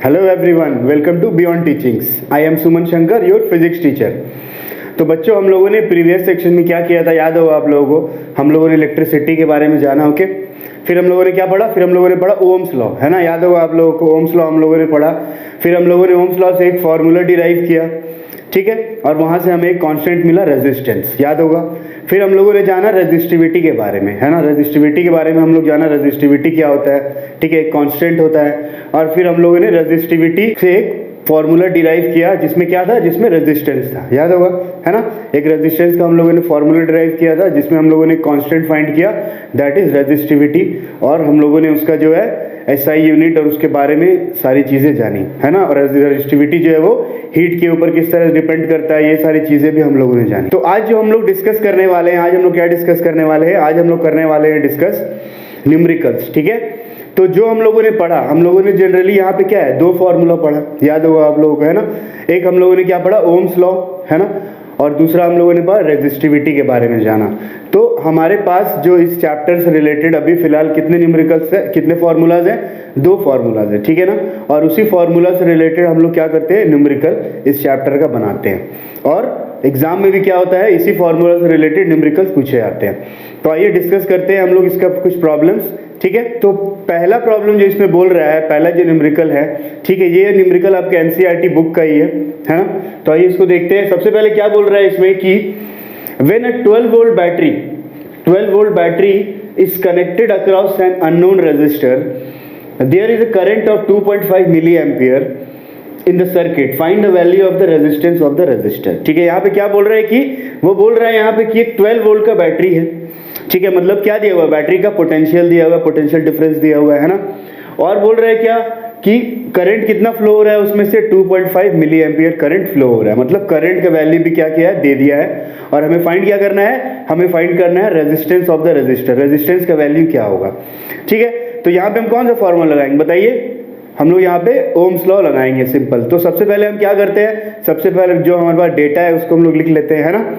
Hello everyone, welcome to beyond teachings. I am Suman Shankar, your physics teacher. तो बच्चों, हम लोगों ने प्रीवियस सेक्शन में क्या किया था, याद होगा आप लोगों को। हम लोगों ने इलेक्ट्रिसिटी के बारे में जाना, ओके। फिर हम लोगों ने क्या पढ़ा, फिर हम लोगों ने पढ़ा ओम्स लॉ, है ना, याद होगा आप लोगों को। ओम्स लॉ हम लोगों ने पढ़ा। फिर हम लोगों ने ओम्स लॉ से एक फॉर्मूला डिराइव किया, ठीक है, और वहाँ से हमें एक कांस्टेंट मिला रेजिस्टेंस, याद होगा। फिर हम लोगों ने जाना रेजिस्टिविटी के बारे में, है ना, रेजिस्टिविटी के बारे में हम लोग जाना, रेजिस्टिविटी क्या होता है, ठीक है, एक कांस्टेंट होता है। और फिर हम लोगों ने रेजिस्टिविटी से एक फॉर्मूला डिराइव किया जिसमें क्या था, जिसमें रेजिस्टेंस था, याद होगा, है ना। एक रेजिस्टेंस का हम लोगों ने फॉर्मूला डिराइव किया था जिसमें हम लोगों ने कांस्टेंट फाइंड किया, दैट इज रेजिस्टिविटी। और हम लोगों ने उसका जो है एसआई यूनिट और उसके बारे में सारी चीज़ें जानी, है ना। और रेजिस्टिविटी जो है वो हीट के ऊपर किस तरह डिपेंड करता है, ये सारी चीज़ें भी हम लोगों ने जानी। तो आज जो हम लोग डिस्कस करने वाले हैं, आज हम लोग क्या डिस्कस करने वाले हैं, आज हम लोग करने वाले हैं डिस्कस न्यूमेरिकल्स, ठीक है। तो जो हम लोगों ने पढ़ा, हम लोगों ने जनरली यहाँ पे क्या है, दो फॉर्मूला पढ़ा, याद होगा आप लोगों को, है ना। एक हम लोगों ने क्या पढ़ा, ओम्स लॉ, है ना, और दूसरा हम लोगों ने पढ़ा रेजिस्टिविटी के बारे में जाना। तो हमारे पास जो इस चैप्टर से रिलेटेड अभी फिलहाल कितने न्यूमेरिकल्स है, कितने फॉर्मूलाज हैं, दो फॉर्मूलाज है, ठीक है ना। और उसी फॉर्मूला से रिलेटेड हम लोग क्या करते हैं, न्यूमेरिकल इस चैप्टर का बनाते हैं। और एग्जाम में भी क्या होता है, इसी फॉर्मूला से रिलेटेड न्यूमेरिकल्स पूछे जाते हैं। तो आइए डिस्कस करते हैं हम लोग इसका कुछ प्रॉब्लम्स, ठीक है। तो पहला प्रॉब्लम जो इसमें बोल रहा है, पहला जो न्यूमेरिकल है, ठीक है, ये न्यूमेरिकल आपके एनसीईआरटी बुक का ही है ना। तो आइए इसको देखते हैं। सबसे पहले क्या बोल रहा है इसमें कि when a 12 volt battery is connected across an unknown resistor, there is a current of 2.5 milliampere in the circuit, find the value of the resistance of the resistor. ठीक है, यहाँ पे क्या बोल रहा है कि वो बोल रहा है यहाँ पे कि एक 12 वोल्ट का बैटरी है, ठीक है, मतलब क्या दिया हुआ है, बैटरी का पोटेंशियल दिया हुआ है, पोटेंशियल डिफरेंस दिया हुआ है ना। और बोल रहा है क्या कि करंट कितना फ्लो हो रहा है, उसमें से 2.5 मिली एम्पियर करंट फ्लो हो रहा है, मतलब करंट का वैल्यू भी क्या किया है, दे दिया है। और हमें फाइंड क्या करना है, हमें फाइंड करना है resistance of the resistor, resistance का वैल्यू क्या होगा, ठीक है। तो यहाँ पे हम कौन सा फॉर्मूला लगाएंगे बताइए, हम लोग यहाँ पे ओम्स लॉ लगाएंगे, सिंपल। तो सबसे पहले हम क्या करते हैं, सबसे पहले जो हमारे पास डेटा है उसको हम लोग लिख लेते हैं, है ना।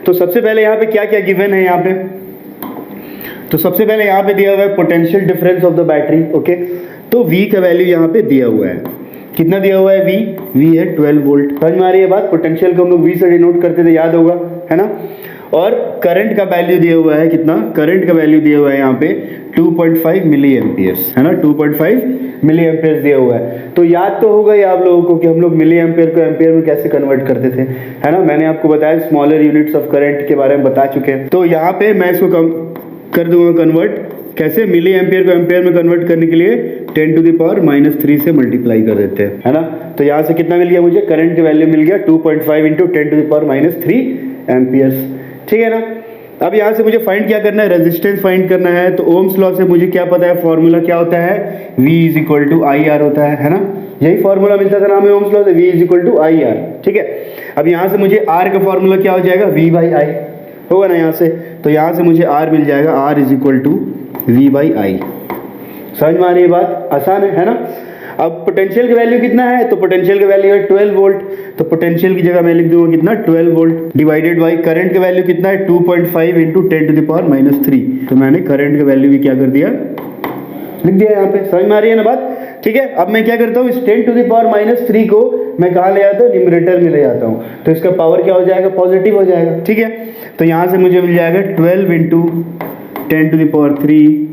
तो सबसे पहले यहाँ पे क्या क्या गिवन है यहाँ पे, तो सबसे पहले यहाँ पे दिया हुआ है potential difference of the battery, okay. तो V का वैल्यू यहाँ पे दिया हुआ है, कितना दिया हुआ है, V है 12 वोल्ट, समझ में आ रही है बात। पोटेंशियल को हम लोग V से डिनोट करते थे, याद होगा, है ना। और करंट का वैल्यू दिया हुआ है कितना, करंट का वैल्यू दिया हुआ है यहाँ पे 2.5 मिली एम्पियर्स, है ना, 2.5 मिली एम्पियर्स दिया हुआ है। तो याद तो होगा ही आप लोगों को कि हम लोग मिली एम्पियर को एम्पियर में कैसे कन्वर्ट करते थे, है ना। मैंने आपको बताया स्मॉलर यूनिट्स ऑफ करंट के बारे में बता चुके हैं। तो यहाँ पे मैं इसको कर दूंगा कन्वर्ट, कैसे, मिली एम्पियर को एम्पियर में कन्वर्ट करने के लिए 10⁻³ से मल्टीप्लाई कर देते हैं, है ना। तो यहाँ से कितना मिल गया मुझे, करंट की वैल्यू मिल गया 2.5 × 10⁻³ एम्पियर्स, ठीक है ना। अब यहाँ से मुझे फाइंड क्या करना है, रेजिस्टेंस फाइंड करना है। तो ओम्स लॉ से मुझे क्या पता है, फॉर्मूला क्या होता है, V = IR होता है ना। यही फॉर्मूला मिलता था ना हमें ओम्स लॉ से, V = IR, ठीक है। अब यहाँ से मुझे R का फॉर्मूला क्या हो जाएगा, V/I होगा ना यहाँ से। तो यहाँ से मुझे R मिल जाएगा, R = V/I। समझ में आ रही है बात, आसान है ना। अब पोटेंशियल का वैल्यू कितना है, तो पोटेंशियल का वैल्यू है 12 वोल्ट। तो पोटेंशियल की जगह मैं लिख दूंगा कितना, 12 वोल्ट डिवाइडेड बाई करंट का वैल्यू कितना है, 2.5 × 10⁻³ तो मैंने करंट का वैल्यू भी क्या कर दिया, लिख दिया यहाँ पे। समझ में आ रही है ना बात, ठीक है। अब मैं क्या करता हूँ, इस 10⁻³ को मैं कहाँ ले जाता हूँ, न्यूमरेटर में ले जाता हूँ। तो इसका पावर क्या हो जाएगा, पॉजिटिव हो जाएगा, ठीक है। तो यहाँ से मुझे मिल जाएगा 12 × 10⁻³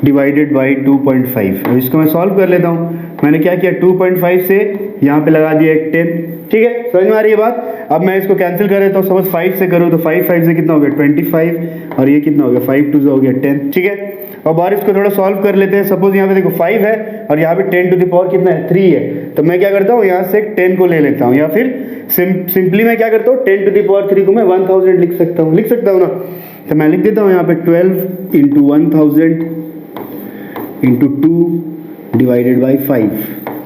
डिवाइडेड बाई 2.5। अब इसको मैं सॉल्व कर लेता हूँ। मैंने क्या किया, 2.5 से यहाँ पे लगा दिया एक 10, ठीक है, समझ में आ रही है बात। अब मैं इसको कैंसिल कर देता हूँ, सपोज 5 से करूँ तो 5 से कितना हो गया 25, और ये कितना हो गया 5 2 हो गया 10, ठीक है। अब और इसको थोड़ा सॉल्व कर लेते हैं। सपोज यहाँ पे देखो 5 है और यहाँ पे 10⁻³ कितना है, 3 है। तो मैं क्या करता हूँ, यहाँ से 10 को ले लेता हूँ, या फिर सिंपली मैं क्या करता हूँ, 10⁻³ को मैं 1000 लिख सकता हूँ ना। तो मैं लिख देता हूँ यहाँ पे 12 × 1000 × 2 डिवाइडेड बाई 5,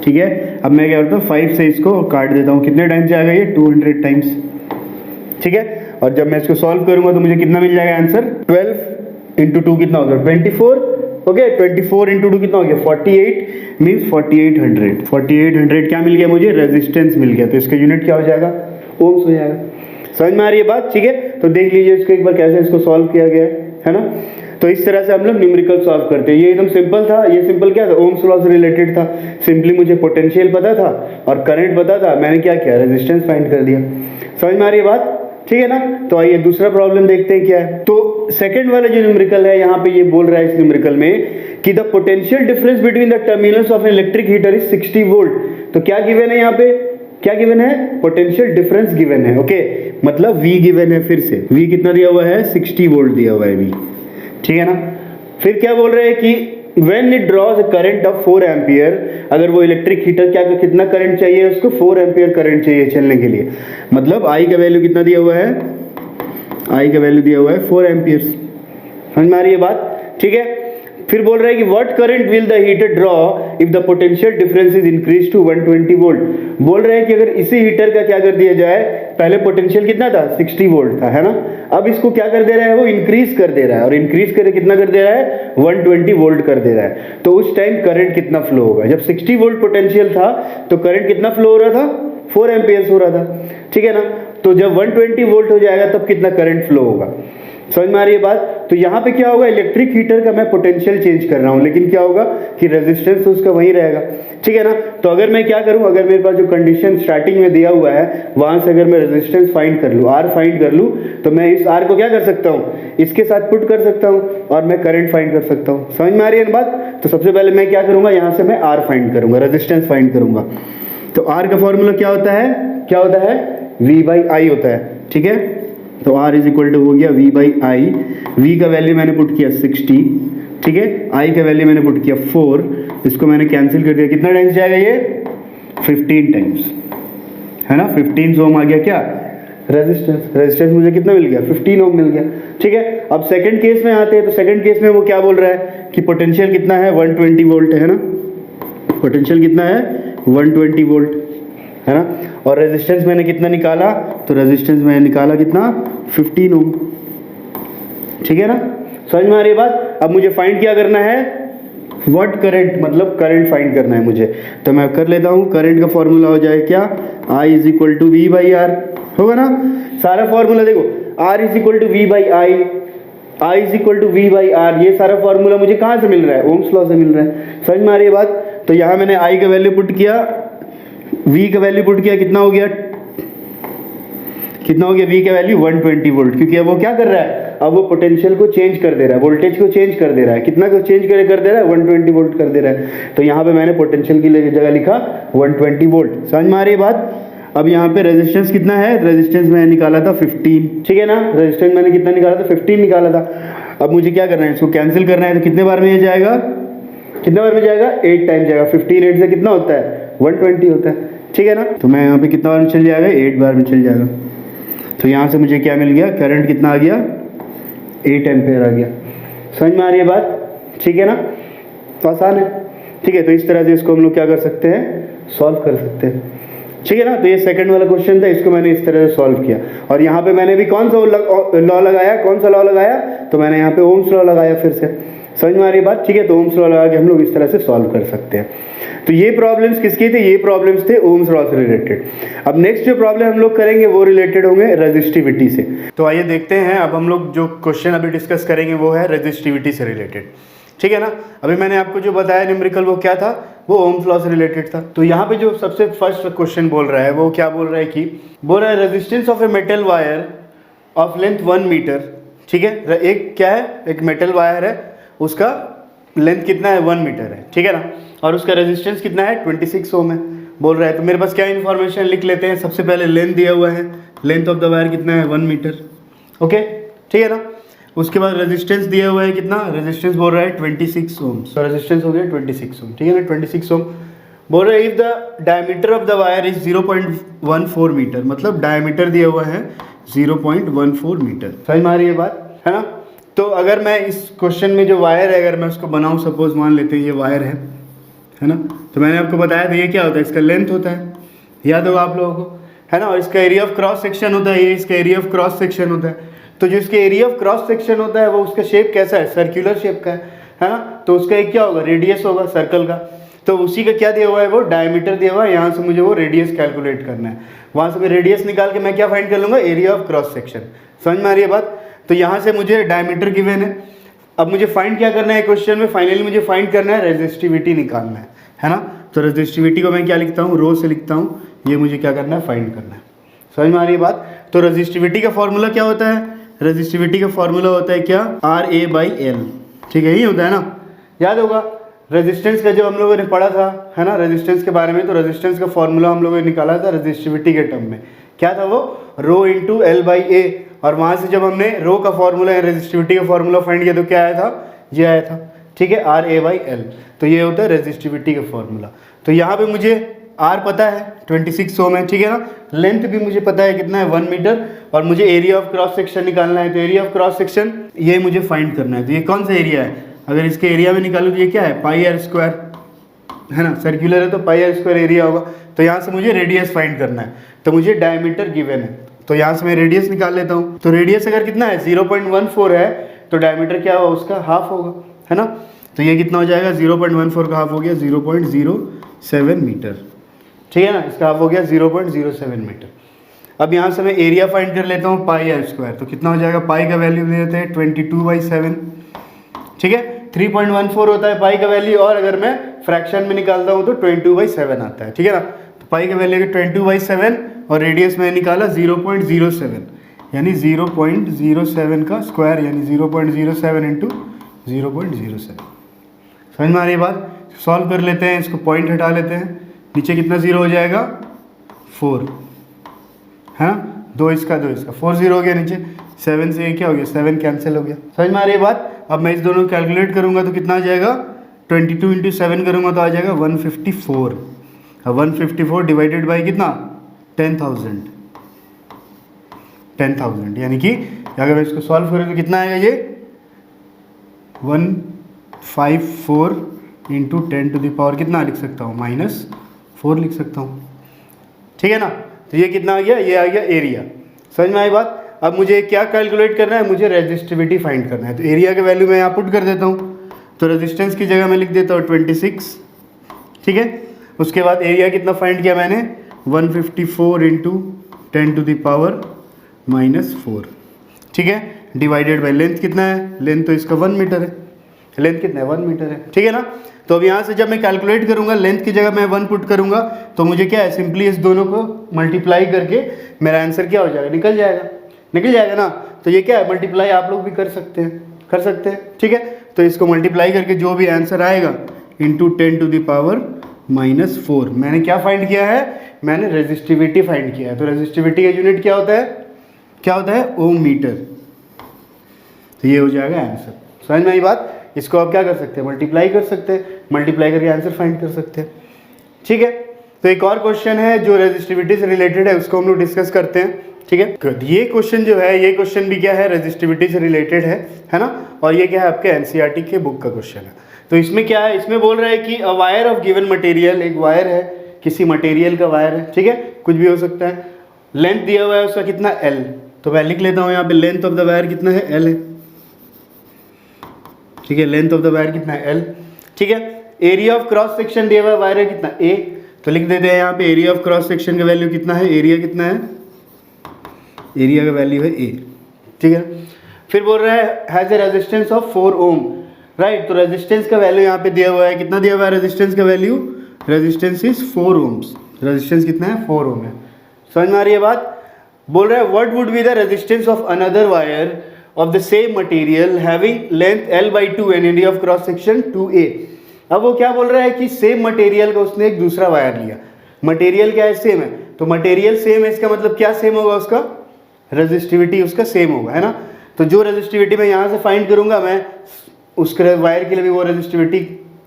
ठीक है। अब मैं क्या करता हूँ, 5 से इसको काट देता हूँ, कितने टाइम्स जाएगा ये, 200 टाइम्स, ठीक है। और जब मैं इसको सॉल्व करूंगा तो मुझे कितना मिल जाएगा आंसर, 12 × 2 कितना हो गया 24, ओके। 24 × 2 कितना हो गया 48, मीन्स 4800 क्या मिल गया मुझे, रेजिस्टेंस मिल गया। तो इसका यूनिट क्या हो जाएगा, ओम्स हो जाएगा। समझ में आ रही है बात, ठीक है। तो देख लीजिए इसको एक बार कैसे इसको सॉल्व किया गया है ना। तो इस तरह से हम लोग न्यूमेरिकल सॉल्व करते हैं। ये एकदम सिंपल था। ये सिंपल क्या था, ओम्स लॉ से रिलेटेड था। सिंपली मुझे पोटेंशियल पता था और करंट पता था, मैंने क्या किया, रेजिस्टेंस फाइंड कर दिया। समझ में आ रही है बात, ठीक है ना। तो आइए दूसरा प्रॉब्लम देखते हैं क्या है। तो सेकंड वाला जो न्यूमेरिकल है, यहाँ पे ये बोल रहा है इस न्यूमेरिकल में कि the potential difference between the terminals of an electric heater is 60 volt. तो क्या गिवन है यहाँ पे, क्या गिवन है, पोटेंशियल डिफरेंस गिवन है। ओके, मतलब V गिवन है। फिर से V कितना दिया हुआ है, 60 वोल्ट दिया हुआ है V, ठीक है ना। फिर क्या बोल रहे हैं कि when it draws a current of 4 ampere, अगर वो इलेक्ट्रिक हीटर क्या कितना करंट चाहिए उसको, 4 एम्पियर करंट चाहिए चलने के लिए। मतलब I का वैल्यू कितना दिया हुआ है, I का वैल्यू दिया हुआ है 4 एम्पियर। समझ में आ रही है बात, ठीक है। फिर बोल रहा है कि what current will the heater draw if the potential difference is increase to 120 volt. बोल रहे हैं कि अगर इसी हीटर का क्या कर दिया जाए, पहले पोटेंशियल कितना था, 60 वोल्ट था, है ना। अब इसको क्या कर दे रहा है, वो इंक्रीज कर दे रहा है, और इंक्रीज करे कितना कर दे रहा है, 120 वोल्ट कर दे रहा है। तो उस टाइम करंट कितना फ्लो होगा, जब 60 वोल्ट पोटेंशियल था तो करंट कितना फ्लो हो रहा था, 4 एम्पियर हो रहा था, ठीक है ना। तो जब 120 वोल्ट हो जाएगा तब कितना करंट फ्लो होगा। समझ में आ रही है बात। तो यहाँ पे क्या होगा, इलेक्ट्रिक हीटर का मैं पोटेंशियल चेंज कर रहा हूँ, लेकिन क्या होगा कि रेजिस्टेंस तो उसका वही रहेगा, ठीक है ना। तो अगर मैं क्या करूँ, अगर मेरे पास जो कंडीशन स्टार्टिंग में दिया हुआ है वहां से अगर मैं रेजिस्टेंस फाइंड कर लूँ, R फाइंड कर लूँ, तो मैं इस R को क्या कर सकता हूँ, इसके साथ पुट कर सकता हूँ और मैं करंट फाइंड कर सकता हूँ। समझ में आ रही है बात। तो सबसे पहले मैं क्या करूँगा, यहाँ से मैं R फाइंड करूँगा, रेजिस्टेंस फाइंड करूँगा। तो R का फॉर्मूला क्या होता है, क्या होता है, V/I होता है, ठीक है। तो R इज इक्वल टू हो गया V/I। V का वैल्यू मैंने पुट किया 60, ठीक है। I का वैल्यू मैंने पुट किया 4, इसको मैंने कैंसिल कर दिया, कितना टाइम्स जाएगा ये, 15 टाइम्स, है ना। 15 ओम आ गया क्या, रेजिस्टेंस। रेजिस्टेंस मुझे कितना मिल गया, 15 ओम मिल गया, ठीक है। अब सेकंड केस में आते हैं। तो सेकंड केस में वो क्या बोल रहा है कि पोटेंशियल कितना है, 120 वोल्ट है ना। पोटेंशियल कितना है, 120 वोल्ट, है ना। और रेजिस्टेंस मैंने कितना निकाला, तो रेजिस्टेंस मैंने निकाला कितना, 15 ओम, ठीक है ना। समझ में आ रही है बात। अब मुझे फाइंड क्या करना है, व्हाट करंट, मतलब करंट फाइंड करना है मुझे। तो मैं कर लेता हूँ, करंट का फॉर्मूला हो जाए क्या, I is equal to V/R, होगा ना। सारा फॉर्मूला देखो, R is equal to V/I, I is equal to V/R, ये सारा फॉर्मूला मुझे कहाँ से मिल रहा है, ओम्स लॉ से मिल रहा है। समझ में आ रही है बात। तो यहाँ मैंने I का वैल्यू पुट किया, V का वैल्यू पुट किया, कितना हो गया, कितना हो गया, V का वैल्यू 120 वोल्ट, क्योंकि अब वो क्या कर रहा है, अब वो पोटेंशियल को चेंज कर दे रहा है, वोल्टेज को चेंज कर दे रहा है। कितना को चेंज कर दे रहा है, 120 वोल्ट कर दे रहा है। तो यहाँ पे मैंने पोटेंशियल की जगह लिखा 120 वोल्ट। समझ में आ रही है बात। अब यहाँ पे रेजिस्टेंस कितना है, रेजिस्टेंस मैंने निकाला था 15, ठीक है ना। रेजिस्टेंस मैंने कितना निकाला था, 15 निकाला था। अब मुझे क्या करना है, इसको कैंसिल करना है। तो कितने बार में ये जाएगा, कितने बार में जाएगा, 8 टाइम जाएगा। 15 8 से कितना होता है, 120 होता है, ठीक है ना। तो मैं यहाँ पे कितना बार में चल जाएगा, 8 बार में चल जाएगा। तो यहाँ से मुझे क्या मिल गया, करंट कितना आ गया, 8 एम्पियर आ गया। समझ में आ रही है बात, ठीक है ना। तो आसान है, ठीक है। तो इस तरह से इसको हम लोग क्या कर सकते हैं, सॉल्व कर सकते हैं, ठीक है ना। तो ये सेकंड वाला क्वेश्चन था, इसको मैंने इस तरह से सॉल्व किया। और यहाँ पे मैंने भी कौन सा लॉ लगाया, कौन सा लॉ लगाया, तो मैंने यहाँ पे ओम्स लॉ लगाया फिर से। समझ में आ रही है बात, ठीक है। तो ओम्स लॉ लगा के हम लोग इस तरह से सॉल्व कर सकते हैं। तो ये प्रॉब्लम्स किसके थे, ये प्रॉब्लम्स थे ओम्स लॉ से रिलेटेड। अब नेक्स्ट जो प्रॉब्लम हम लोग करेंगे वो रिलेटेड होंगे रेजिस्टिविटी से। तो आइए देखते हैं, अब हम लोग जो क्वेश्चन अभी डिस्कस करेंगे वो है रेजिस्टिविटी से रिलेटेड, ठीक है ना। अभी मैंने आपको जो बताया न्यूमेरिकल, वो क्या था, वो ओम्स लॉ से रिलेटेड था। तो यहाँ पे जो सबसे फर्स्ट क्वेश्चन बोल रहा है वो क्या बोल रहा है कि बोल रहा है resistance of a metal wire of length 1 metre, ठीक है। एक क्या है, एक मेटल वायर है, उसका लेंथ कितना है, 1 मीटर है, ठीक है ना। और उसका रेजिस्टेंस कितना है, 26 ओम है बोल रहा है। तो मेरे पास क्या इन्फॉर्मेशन लिख लेते हैं। सबसे पहले लेंथ दिया हुआ है, लेंथ ऑफ द वायर कितना है, 1 मीटर, ओके, ठीक है ना। उसके बाद रेजिस्टेंस दिया हुआ है कितना, रेजिस्टेंस बोल रहा है 26 ओम। तो रेजिस्टेंस हो गया 26 ओम, ठीक है ना, 26 ओम। बोल रहा है if the diameter of the wire is 0.14 metre, मतलब डायमीटर दिया हुआ है 0.14 मीटर। समझ में आ रही है बात, है ना। तो अगर मैं इस क्वेश्चन में जो वायर है, अगर मैं उसको बनाऊं, सपोज मान लेते हैं ये वायर है ना। तो मैंने आपको बताया था ये क्या होता है, इसका लेंथ होता है, याद होगा आप लोगों को, है ना। और इसका एरिया ऑफ क्रॉस सेक्शन होता है, ये इसका एरिया ऑफ क्रॉस सेक्शन होता है। तो जो इसके एरिया ऑफ क्रॉस सेक्शन होता है वो उसका शेप कैसा है, सर्कुलर शेप का है ना। तो उसका एक क्या होगा, रेडियस होगा सर्कल का। तो उसी का क्या दिया हुआ है, वो डायमीटर दिया हुआ है। यहाँ से मुझे वो रेडियस कैलकुलेट करना है, वहाँ से मैं रेडियस निकाल के मैं क्या फाइंड कर लूँगा, एरिया ऑफ क्रॉस सेक्शन। समझ में आ रही है बात। तो यहाँ से मुझे डायमीटर गिवन है, अब मुझे फाइंड क्या करना है क्वेश्चन में, फाइनली मुझे फाइंड करना है रेजिस्टिविटी निकालना है ना। तो रेजिस्टिविटी को मैं क्या लिखता हूँ, रो से लिखता हूँ, ये मुझे क्या करना है, फाइंड करना है। समझ में आ रही है बात। तो रेजिस्टिविटी का फॉर्मूला क्या होता है, रेजिस्टिविटी का फॉर्मूला होता है क्या, RA/L, ठीक है, यही होता है ना, याद होगा। रेजिस्टेंस का जब हम लोगों ने पढ़ा था, है ना, रेजिस्टेंस के बारे में, तो रेजिस्टेंस का फॉर्मूला हम लोगों ने निकाला था रेजिस्टिविटी के टर्म में, क्या था वो, रो इंटू L/A। और वहाँ से जब हमने रो का फॉर्मूला या रेजिस्टिविटी का फॉर्मूला फाइंड किया तो क्या आया था, ये आया था, ठीक है, RA/L। तो ये होता है रेजिस्टिविटी का फॉर्मूला। तो यहाँ पे मुझे R पता है 26 ओम है, ठीक है ना, लेंथ भी मुझे पता है कितना है 1 मीटर, और मुझे एरिया ऑफ क्रॉस सेक्शन निकालना है। तो एरिया ऑफ क्रॉस सेक्शन ये मुझे फाइंड करना है। तो ये कौन सा एरिया है, अगर इसके एरिया में निकालूँ तो ये क्या है, πr², है ना, सर्कुलर है तो πr² एरिया होगा। तो यहाँ से मुझे रेडियस फाइंड करना है, तो मुझे डायमीटर गिवन है, तो यहाँ से मैं रेडियस निकाल लेता हूँ। तो रेडियस अगर कितना है 0.14 है, तो डायमीटर क्या होगा, उसका हाफ होगा, है ना। तो ये कितना हो जाएगा, 0.14 का हाफ हो गया 0.07 मीटर, ठीक है ना, इसका हाफ हो गया 0.07 मीटर। अब यहाँ से मैं एरिया फाइंड कर लेता हूँ πr², तो कितना हो जाएगा, पाई का वैल्यू ले लेते हैं 22/7, ठीक है, 3.14 होता है पाई का वैल्यू, और अगर मैं फ्रैक्शन में निकालता हूँ तो 22/7 आता है, ठीक है ना। तो पाई का वैल्यू 22/7 और रेडियस में निकाला 0.07, यानी 0.07 का स्क्वायर, यानी 0.07 इंटू 0.07। समझ में आ रही है बात। सॉल्व कर लेते हैं, इसको पॉइंट हटा लेते हैं, नीचे कितना जीरो हो जाएगा, 4, है ना, 2 इसका 4 0 हो गया, नीचे 7 से ये क्या हो गया, 7 कैंसिल हो गया। समझ में आ रही है बात। अब मैं इस दोनों को कैलकुलेट करूंगा तो कितना आ जाएगा, 22 इंटू 7 करूंगा तो आ जाएगा 154। अब 154 डिवाइडेड बाई कितना, 10,000, यानी कि अगर मैं इसको सॉल्व करूँ तो कितना आएगा, ये 154 इंटू 10⁻, कितना लिख सकता हूँ, -4 लिख सकता हूँ, ठीक है ना। तो ये कितना आ गया, ये आ गया एरिया। समझ में आई बात। अब मुझे क्या कैलकुलेट करना है, मुझे रेजिस्टिविटी फाइंड करना है। तो एरिया का वैल्यू मैं यहाँ पुट कर देता हूँ, तो रेजिस्टेंस की जगह मैं लिख देता हूँ 26, ठीक है। उसके बाद एरिया कितना फाइंड किया मैंने, 154 इंटू 10⁻⁻4, ठीक है, डिवाइडेड बाई लेंथ कितना है, लेंथ तो इसका 1 मीटर है, लेंथ कितना है 1 मीटर है, ठीक है ना। तो अब यहाँ से जब मैं कैलकुलेट करूँगा, लेंथ की जगह मैं 1 पुट करूँगा, तो मुझे क्या है, सिंपली इस दोनों को मल्टीप्लाई करके मेरा आंसर क्या हो जाएगा, निकल जाएगा ना। तो ये क्या है, मल्टीप्लाई आप लोग भी कर सकते हैं, ठीक है। तो इसको मल्टीप्लाई करके जो भी आंसर आएगा इंटू 10⁻⁻4, मैंने क्या फाइंड किया है, मैंने रेजिस्टिविटी फाइंड किया है। तो रेजिस्टिविटी का यूनिट क्या होता है, ओम मीटर। तो ये हो जाएगा आंसर। समझ में आई बात। इसको आप क्या कर सकते हैं, मल्टीप्लाई कर सकते हैं, मल्टीप्लाई करके आंसर फाइंड कर सकते हैं, ठीक है। तो एक और क्वेश्चन है जो रेजिस्टिविटी से रिलेटेड है, उसको हम लोग डिस्कस करते हैं, ठीक है। ये क्वेश्चन जो है, ये क्वेश्चन भी क्या है, रेजिस्टिविटी से रिलेटेड है ना। और ये क्या है, आपके एनसीईआरटी के बुक का क्वेश्चन है। तो इसमें क्या है, इसमें बोल रहा है कि a wire of given material, एक वायर है, किसी मटेरियल का वायर है, ठीक है, कुछ भी हो सकता है। लेंथ दिया हुआ है उसका कितना, L। तो मैं लिख लेता हूँ यहाँ पे, लेंथ ऑफ द वायर कितना है, L है, ठीक है, लेंथ ऑफ द वायर कितना है, L, ठीक है। एरिया ऑफ क्रॉस सेक्शन दिया हुआ है वायर है कितना, A। तो लिख देते हैं यहाँ पे एरिया ऑफ क्रॉस सेक्शन का वैल्यू कितना है, एरिया कितना है, एरिया का वैल्यू है A, ठीक है। फिर बोल रहा है has a resistance of 4 ohm, right. तो रेजिस्टेंस का वैल्यू यहाँ पे दिया हुआ है, कितना दिया हुआ है रेजिस्टेंस का value, resistance is 4 ohms, resistance कितना है, 4 ओम है। समझ में आ रही है बात। बोल रहा है what would be the resistance of another wire of the same material having length L/2 and area of cross section 2A। अब वो क्या बोल रहा है कि सेम मटेरियल का उसने एक दूसरा वायर लिया, मटेरियल क्या है, सेम है। तो मटेरियल सेम है, इसका मतलब क्या सेम होगा, उसका रेजिस्टिविटी उसका सेम होगा, है ना। तो जो रेजिस्टिविटी मैं यहाँ से फाइंड करूंगा, मैं उसके वायर के लिए भी वो रेजिस्टिविटी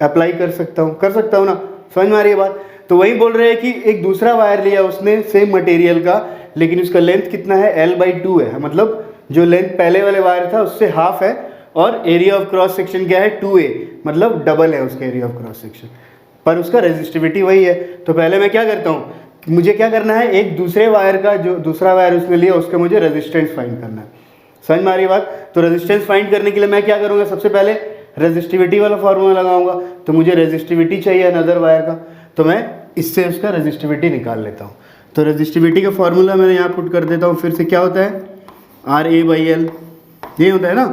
अप्लाई कर सकता हूँ ना। समझ में आ रही है बात। तो वही बोल रहे हैं कि एक दूसरा वायर लिया उसने सेम मटेरियल का, लेकिन उसका लेंथ कितना है, L/2 है, मतलब जो लेंथ पहले वाले वायर था उससे हाफ है, और एरिया ऑफ क्रॉस सेक्शन क्या है, 2A, मतलब डबल है उसका एरिया ऑफ क्रॉस सेक्शन, पर उसका रेजिस्टिविटी वही है। तो पहले मैं क्या करता हूँ, मुझे क्या करना है, एक दूसरे वायर का, जो दूसरा वायर उसने लिया उसका मुझे रेजिस्टेंस फाइंड करना है। समझ में आ रही बात। तो रेजिस्टेंस फाइंड करने के लिए मैं क्या करूँगा, सबसे पहले रेजिस्टिविटी वाला फार्मूला लगाऊंगा। तो मुझे रेजिस्टिविटी चाहिए अनदर वायर का, तो मैं इससे उसका रेजिस्टिविटी निकाल लेता हूँ। तो रेजिस्टिविटी का फार्मूला मैंने यहाँ पुट कर देता हूँ, फिर से क्या होता है, RA/L, ये होता है ना,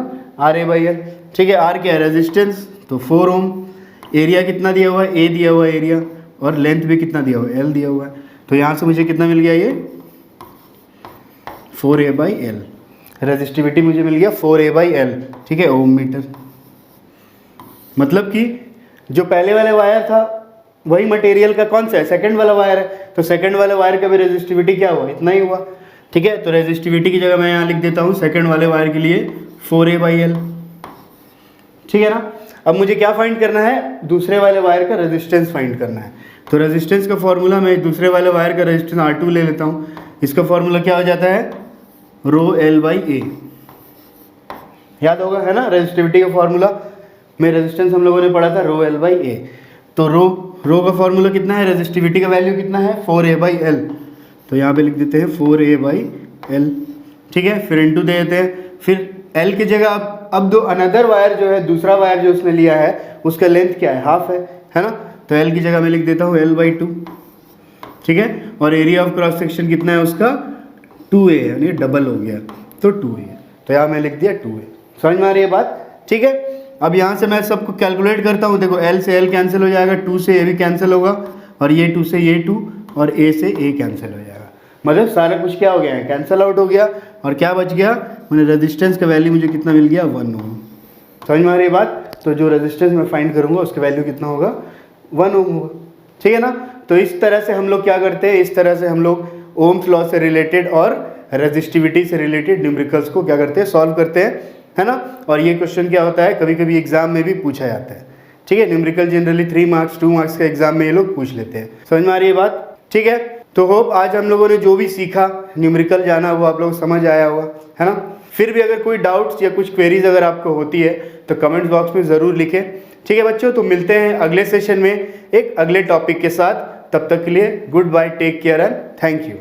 RA/L। ठीक है। आर क्या है, रेजिस्टेंस, तो 4 ओम। एरिया कितना दिया हुआ है, ए दिया हुआ है एरिया, और लेंथ भी कितना दिया हुआ है, एल दिया हुआ है। तो यहाँ से मुझे कितना मिल गया, ये 4A/L। रेजिस्टिविटी मुझे मिल गया 4A/L, ठीक है, ओम मीटर। मतलब कि जो पहले वाले वायर था वही मटेरियल का कौन सा है, सेकंड वाला वायर है, तो सेकंड वाले वायर का भी रेजिस्टिविटी क्या हुआ, इतना ही हुआ, ठीक है। तो रेजिस्टिविटी की जगह मैं यहाँ लिख देता हूँ सेकंड वाले वायर के लिए 4A/L, ठीक है ना। अब मुझे क्या फाइंड करना है, दूसरे वाले वायर का रेजिस्टेंस फाइंड करना है। तो रेजिस्टेंस का फॉर्मूला, मैं दूसरे वाले वायर का रेजिस्टेंस R2 ले लेता हूँ। इसका फॉर्मूला क्या हो जाता है, ρL/A, याद होगा है ना, रेजिस्टिविटी का फॉर्मूला में रेजिस्टेंस हम लोगों ने पढ़ा था ρL/A। तो रो का फॉर्मूला कितना है, रेजिस्टिविटी का वैल्यू कितना है, 4A/L। तो यहाँ पे लिख देते हैं 4A/L, ठीक है। फिर इनटू दे देते हैं, फिर L की जगह अब दो अनदर वायर जो है, दूसरा वायर जो उसने लिया है उसका लेंथ क्या है, हाफ है ना। तो L की जगह मैं लिख देता हूँ L/2, ठीक है। और एरिया ऑफ क्रॉस सेक्शन कितना है उसका, 2A, यानी डबल हो गया, तो 2A। तो यहाँ मैं लिख दिया 2A। समझ में आ रही है बात, ठीक है। अब यहाँ से मैं सबको कैलकुलेट करता हूँ, देखो L से L कैंसिल हो जाएगा, 2 से A भी कैंसिल होगा, और ये 2 से ये 2, और A से A कैंसिल हो जाएगा। मतलब सारा कुछ क्या हो गया है, कैंसिल आउट हो गया, और क्या बच गया, मैंने रेजिस्टेंस का वैल्यू मुझे कितना मिल गया, 1 ओम। समझ में आ रही है बात। तो जो रेजिस्टेंस मैं फाइंड करूँगा उसका वैल्यू कितना होगा, 1 ओम होगा, ठीक है ना। तो इस तरह से हम लोग क्या करते हैं, इस तरह से हम लोग ओम्स लॉ से रिलेटेड और रेजिस्टिविटी से रिलेटेड न्यूमेरिकल्स को क्या करते हैं, सॉल्व करते हैं, है ना। और ये क्वेश्चन क्या होता है, कभी कभी एग्जाम में भी पूछा जाता है, ठीक है। न्यूमेरिकल जनरली 3 मार्क्स 2 मार्क्स का एग्जाम में ये लोग पूछ लेते हैं। समझ में आ रही है बात, ठीक है। तो होप आज हम लोगों ने जो भी सीखा, न्यूमेरिकल जाना, वो आप लोग समझ आया होगा, है ना। फिर भी अगर कोई डाउट्स या कुछ क्वेरीज अगर आपको होती है तो कमेंट बॉक्स में ज़रूर लिखें, ठीक है बच्चों। तो मिलते हैं अगले सेशन में एक अगले टॉपिक के साथ, तब तक के लिए goodbye, take care and thank you.